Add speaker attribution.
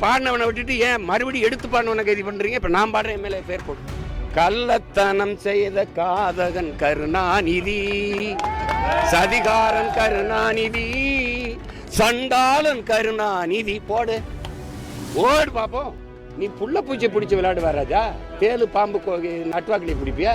Speaker 1: பாடினவனை விட்டுட்டு ஏன் மறுபடியும் எடுத்து பாடினவனை கைது பண்றீங்க? இப்ப நான் பாடுறேன் என் மேல பேர் போட்டு. கள்ளத்தனம் செய்த காதகன் கருணாநிதி, சதிகாரன் கருணாநிதி, சண்டாளன் கருணாநிதி. போடு ஓடு பாப்போம். நீ புள்ள பூச்சி பிடிச்சி விளையாடுவா ராஜா? தேலு பாம்பு நட்டுவாக்கிலே பிடிப்பியா?